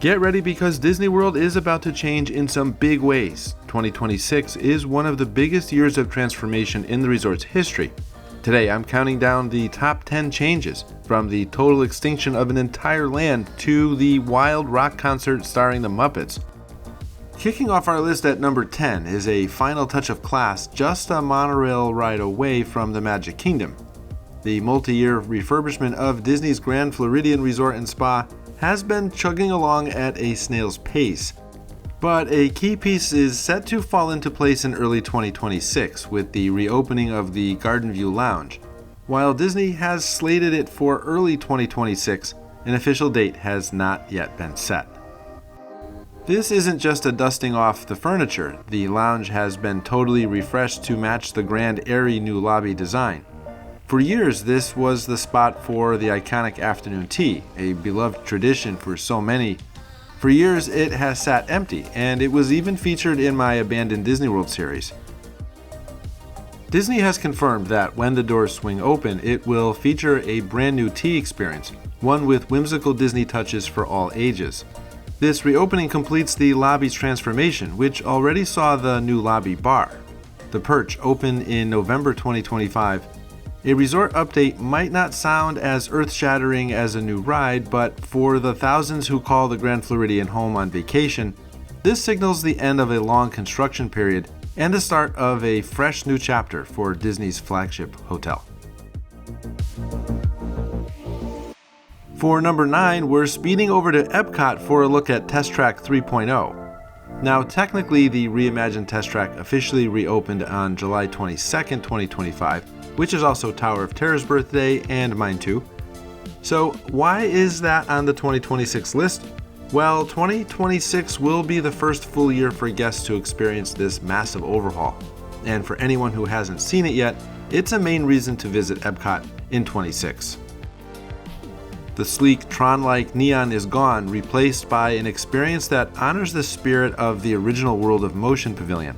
Get ready because Disney World is about to change in some big ways. 2026 is one of the biggest years of transformation in the resort's history. Today, I'm counting down the top 10 changes, from the total extinction of an entire land to the wild rock concert starring the Muppets. Kicking off our list at number 10 is a final touch of class just a monorail ride away from the Magic Kingdom. The multi-year refurbishment of Disney's Grand Floridian Resort and Spa has been chugging along at a snail's pace. But a key piece is set to fall into place in early 2026 with the reopening of the Garden View Lounge. While Disney has slated it for early 2026, an official date has not yet been set. This isn't just a dusting off the furniture. The lounge has been totally refreshed to match the grand airy new lobby design. For years, this was the spot for the iconic afternoon tea, a beloved tradition for so many. For years, it has sat empty, and it was even featured in my Abandoned Disney World series. Disney has confirmed that when the doors swing open, it will feature a brand new tea experience, one with whimsical Disney touches for all ages. This reopening completes the lobby's transformation, which already saw the new lobby bar. The Perch opened in November 2025. A resort update might not sound as earth-shattering as a new ride, but for the thousands who call the Grand Floridian home on vacation, this signals the end of a long construction period and the start of a fresh new chapter for Disney's flagship hotel. For number 9, we're speeding over to EPCOT for a look at Test Track 3.0. Now, technically, the reimagined Test Track officially reopened on July 22, 2025, which is also Tower of Terror's birthday and mine too. So why is that on the 2026 list? Well, 2026 will be the first full year for guests to experience this massive overhaul. And for anyone who hasn't seen it yet, it's a main reason to visit EPCOT in 26. The sleek Tron-like neon is gone, replaced by an experience that honors the spirit of the original World of Motion Pavilion.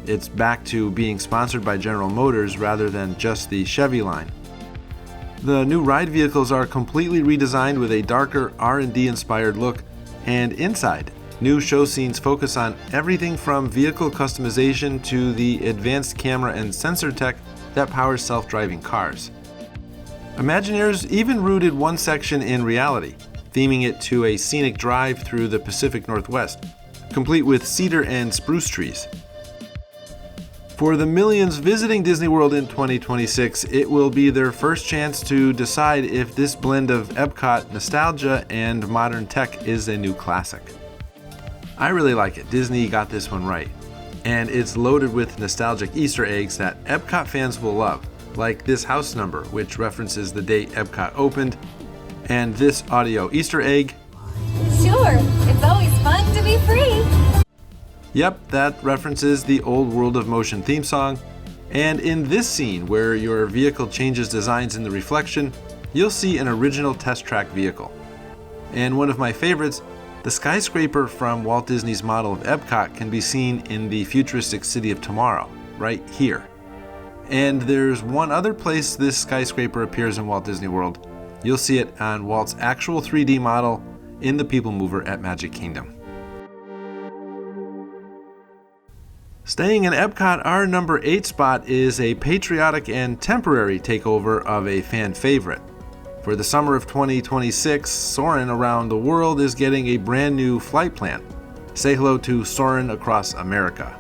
It's back to being sponsored by General Motors rather than just the Chevy line. The new ride vehicles are completely redesigned with a darker R&D inspired look, and inside, new show scenes focus on everything from vehicle customization to the advanced camera and sensor tech that powers self-driving cars. Imagineers even rooted one section in reality, theming it to a scenic drive through the Pacific Northwest, complete with cedar and spruce trees. For the millions visiting Disney World in 2026, it will be their first chance to decide if this blend of EPCOT nostalgia and modern tech is a new classic. I really like it. Disney got this one right. And it's loaded with nostalgic Easter eggs that EPCOT fans will love, like this house number, which references the date EPCOT opened, and this audio Easter egg. Sure, it's always fun to be free. Yep, that references the old World of Motion theme song. And in this scene, where your vehicle changes designs in the reflection, you'll see an original Test Track vehicle. And one of my favorites, the skyscraper from Walt Disney's model of EPCOT can be seen in the futuristic city of tomorrow, right here. And there's one other place this skyscraper appears in Walt Disney World. You'll see it on Walt's actual 3D model in the People Mover at Magic Kingdom. Staying in EPCOT, our number 8 spot is a patriotic and temporary takeover of a fan favorite. For the summer of 2026, Soarin Around the World is getting a brand new flight plan. Say hello to Soarin Across America.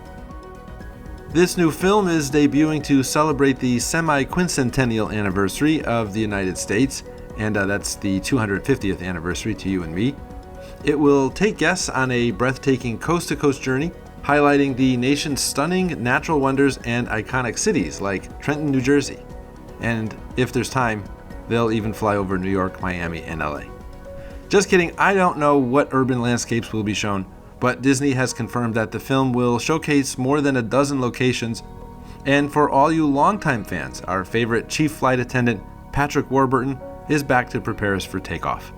This new film is debuting to celebrate the semi-quincentennial anniversary of the United States, and that's the 250th anniversary to you and me. It will take guests on a breathtaking coast-to-coast journey, highlighting the nation's stunning natural wonders and iconic cities like Trenton, New Jersey. And if there's time, they'll even fly over New York, Miami, and LA. Just kidding, I don't know what urban landscapes will be shown, but Disney has confirmed that the film will showcase more than a dozen locations. And for all you longtime fans, our favorite chief flight attendant, Patrick Warburton, is back to prepare us for takeoff.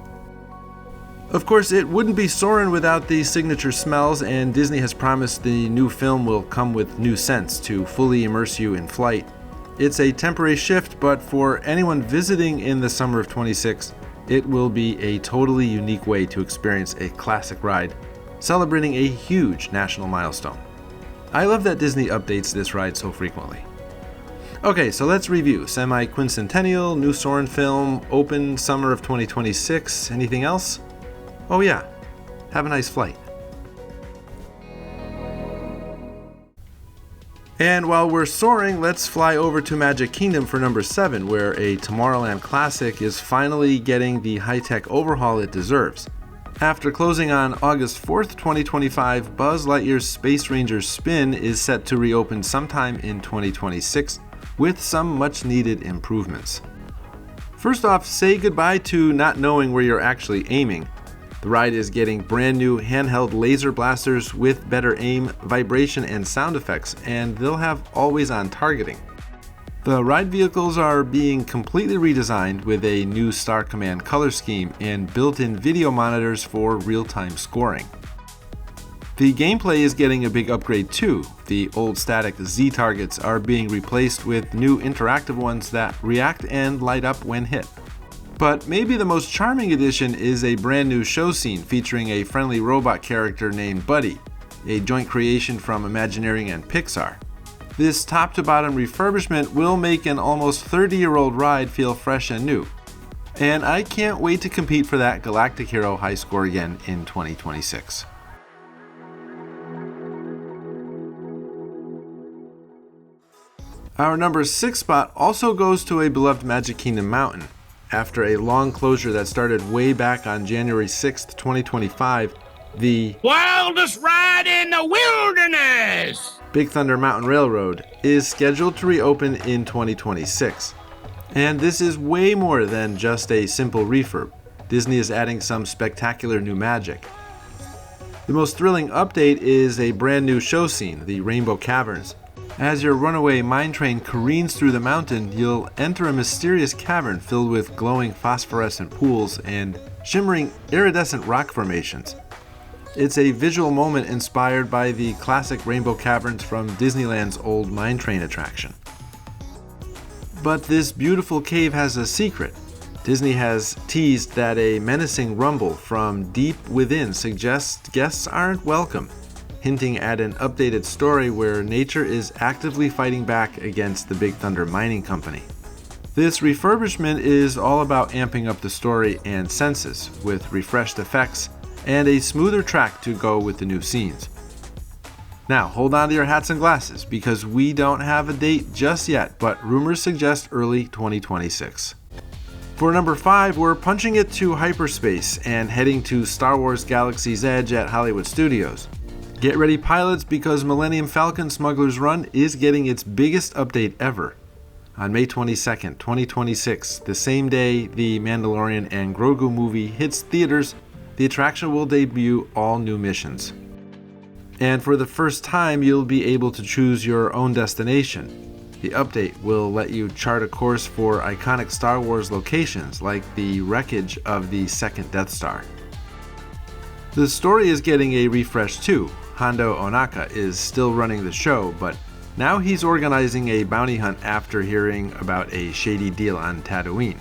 Of course, it wouldn't be Soarin' without the signature smells, and Disney has promised the new film will come with new scents to fully immerse you in flight. It's a temporary shift, but for anyone visiting in the summer of 26, It will be a totally unique way to experience a classic ride, celebrating a huge national milestone. I love that Disney updates this ride so frequently. Okay, so let's review. Semi-quincentennial, new Soarin' film, open summer of 2026. Anything else? Oh yeah, have a nice flight. And while we're soaring, let's fly over to Magic Kingdom for number 7, where a Tomorrowland classic is finally getting the high-tech overhaul it deserves. After closing on August 4th, 2025, Buzz Lightyear's Space Ranger Spin is set to reopen sometime in 2026 with some much-needed improvements. First off, say goodbye to not knowing where you're actually aiming. The ride is getting brand new handheld laser blasters with better aim, vibration, and sound effects, and they'll have always-on targeting. The ride vehicles are being completely redesigned with a new Star Command color scheme and built-in video monitors for real-time scoring. The gameplay is getting a big upgrade too. The old static Z targets are being replaced with new interactive ones that react and light up when hit. But maybe the most charming addition is a brand new show scene featuring a friendly robot character named Buddy, a joint creation from Imagineering and Pixar. This top-to-bottom refurbishment will make an almost 30-year-old ride feel fresh and new. And I can't wait to compete for that Galactic Hero high score again in 2026. Our number 6 spot also goes to a beloved Magic Kingdom mountain. After a long closure that started way back on January 6th, 2025, the wildest ride in the wilderness! Big Thunder Mountain Railroad is scheduled to reopen in 2026. And this is way more than just a simple refurb. Disney is adding some spectacular new magic. The most thrilling update is a brand new show scene, the Rainbow Caverns. As your runaway mine train careens through the mountain, you'll enter a mysterious cavern filled with glowing phosphorescent pools and shimmering iridescent rock formations. It's a visual moment inspired by the classic Rainbow Caverns from Disneyland's old mine train attraction. But this beautiful cave has a secret. Disney has teased that a menacing rumble from deep within suggests guests aren't welcome, hinting at an updated story where nature is actively fighting back against the Big Thunder Mining Company. This refurbishment is all about amping up the story and senses, with refreshed effects and a smoother track to go with the new scenes. Now, hold on to your hats and glasses, because we don't have a date just yet, but rumors suggest early 2026. For number 5, we're punching it to hyperspace and heading to Star Wars Galaxy's Edge at Hollywood Studios. Get ready, pilots, because Millennium Falcon Smugglers Run is getting its biggest update ever. On May 22nd, 2026, the same day the Mandalorian and Grogu movie hits theaters, the attraction will debut all new missions. And for the first time, you'll be able to choose your own destination. The update will let you chart a course for iconic Star Wars locations like the wreckage of the second Death Star. The story is getting a refresh too. Hondo Ohnaka is still running the show, but now he's organizing a bounty hunt after hearing about a shady deal on Tatooine.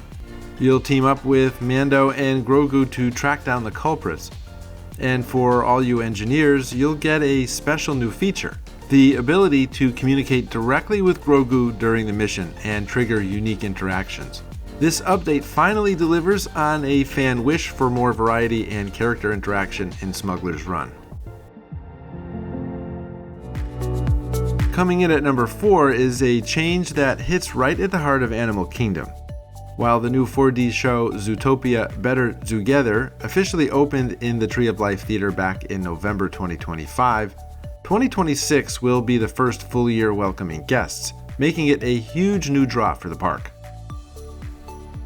You'll team up with Mando and Grogu to track down the culprits. And for all you engineers, you'll get a special new feature, the ability to communicate directly with Grogu during the mission and trigger unique interactions. This update finally delivers on a fan wish for more variety and character interaction in Smugglers Run. Coming in at number 4 is a change that hits right at the heart of Animal Kingdom. While the new 4D show Zootopia Better Zoogether officially opened in the Tree of Life Theater back in November 2025, 2026 will be the first full year welcoming guests, making it a huge new draw for the park.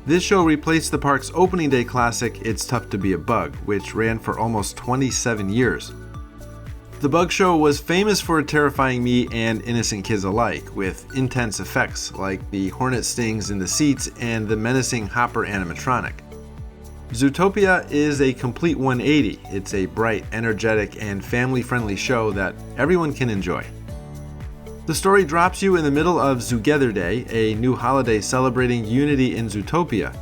This show replaced the park's opening day classic It's Tough to Be a Bug, which ran for almost 27 years. The Bug Show was famous for terrifying me and innocent kids alike, with intense effects like the hornet stings in the seats and the menacing Hopper animatronic. Zootopia is a complete 180. It's a bright, energetic, and family-friendly show that everyone can enjoy. The story drops you in the middle of Zoogether Day, a new holiday celebrating unity in Zootopia.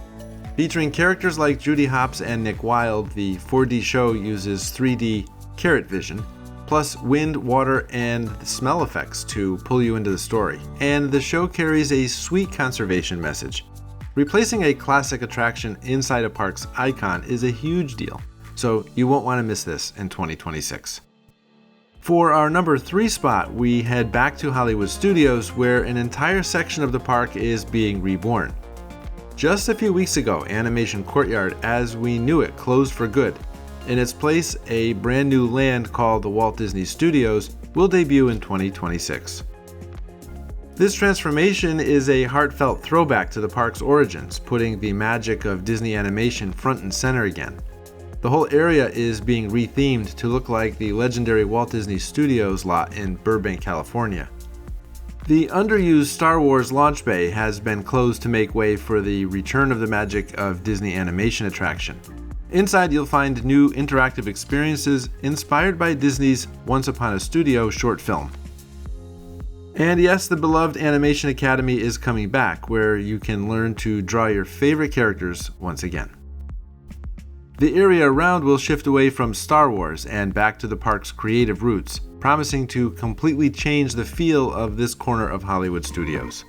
Featuring characters like Judy Hopps and Nick Wilde, the 4D show uses 3D carrot vision, plus wind, water, and smell effects to pull you into the story. And the show carries a sweet conservation message. Replacing a classic attraction inside a park's icon is a huge deal, so you won't want to miss this in 2026. For our number 3 spot, we head back to Hollywood Studios, where an entire section of the park is being reborn. Just a few weeks ago, Animation Courtyard as we knew it closed for good. In its place, a brand new land called the Walt Disney Studios will debut in 2026. This transformation is a heartfelt throwback to the park's origins, putting the magic of Disney animation front and center again. The whole area is being rethemed to look like the legendary Walt Disney Studios lot in Burbank, California. The underused Star Wars launch bay has been closed to make way for the return of the magic of Disney animation attraction. Inside, you'll find new interactive experiences inspired by Disney's Once Upon a Studio short film. And yes, the beloved Animation Academy is coming back, where you can learn to draw your favorite characters once again. The area around will shift away from Star Wars and back to the park's creative roots, promising to completely change the feel of this corner of Hollywood Studios.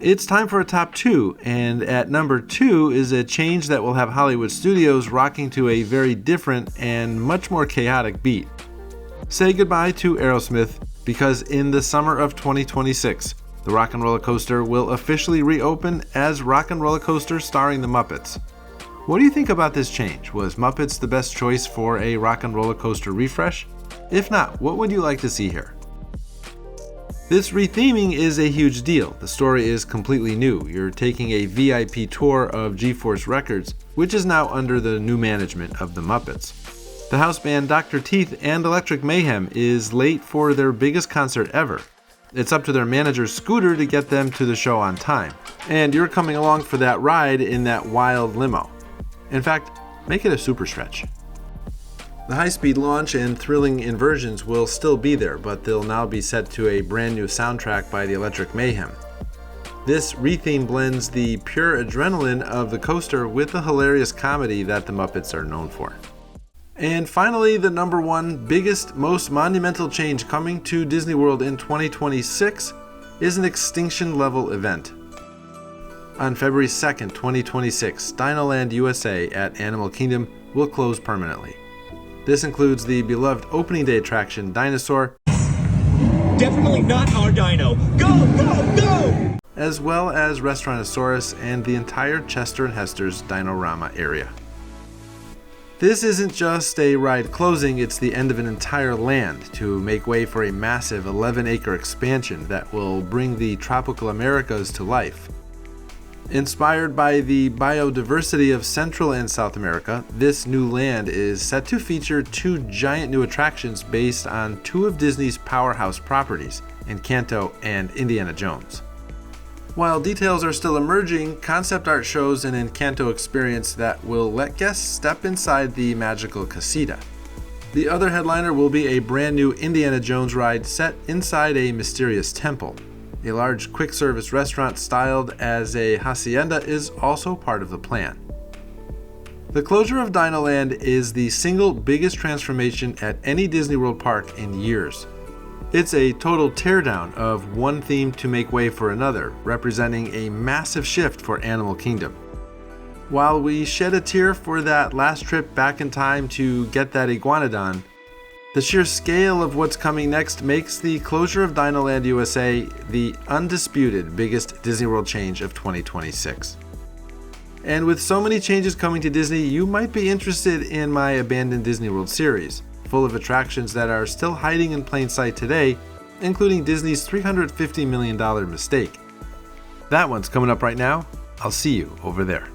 It's time for a top 2, and at number 2 is a change that will have Hollywood Studios rocking to a very different and much more chaotic beat. Say goodbye to Aerosmith, because in the summer of 2026, the Rock and Roller Coaster will officially reopen as Rock and Roller Coaster starring the Muppets. What do you think about this change? Was Muppets the best choice for a Rock and Roller Coaster refresh? If not, what would you like to see here? This retheming is a huge deal. The story is completely new. You're taking a VIP tour of G-Force Records, which is now under the new management of the Muppets. The house band Dr. Teeth and Electric Mayhem is late for their biggest concert ever. It's up to their manager Scooter to get them to the show on time. And you're coming along for that ride in that wild limo. In fact, make it a super stretch. The high-speed launch and thrilling inversions will still be there, but they'll now be set to a brand new soundtrack by the Electric Mayhem. This retheme blends the pure adrenaline of the coaster with the hilarious comedy that the Muppets are known for. And finally, the number 1 biggest, most monumental change coming to Disney World in 2026 is an Extinction level event. On February 2nd, 2026, DinoLand U.S.A. at Animal Kingdom will close permanently. This includes the beloved opening day attraction Dinosaur, definitely not our dino. Go, go, go! As well as Restaurantosaurus and the entire Chester and Hester's Dinorama area. This isn't just a ride closing, it's the end of an entire land to make way for a massive 11-acre expansion that will bring the tropical Americas to life. Inspired by the biodiversity of Central and South America, this new land is set to feature 2 giant new attractions based on 2 of Disney's powerhouse properties, Encanto and Indiana Jones. While details are still emerging, concept art shows an Encanto experience that will let guests step inside the magical casita. The other headliner will be a brand new Indiana Jones ride set inside a mysterious temple. A large quick-service restaurant styled as a hacienda is also part of the plan. The closure of DinoLand is the single biggest transformation at any Disney World park in years. It's a total teardown of one theme to make way for another, representing a massive shift for Animal Kingdom. While we shed a tear for that last trip back in time to get that iguanodon, the sheer scale of what's coming next makes the closure of DinoLand U.S.A. the undisputed biggest Disney World change of 2026. And with so many changes coming to Disney, you might be interested in my Abandoned Disney World series, full of attractions that are still hiding in plain sight today, including Disney's $350 million mistake. That one's coming up right now. I'll see you over there.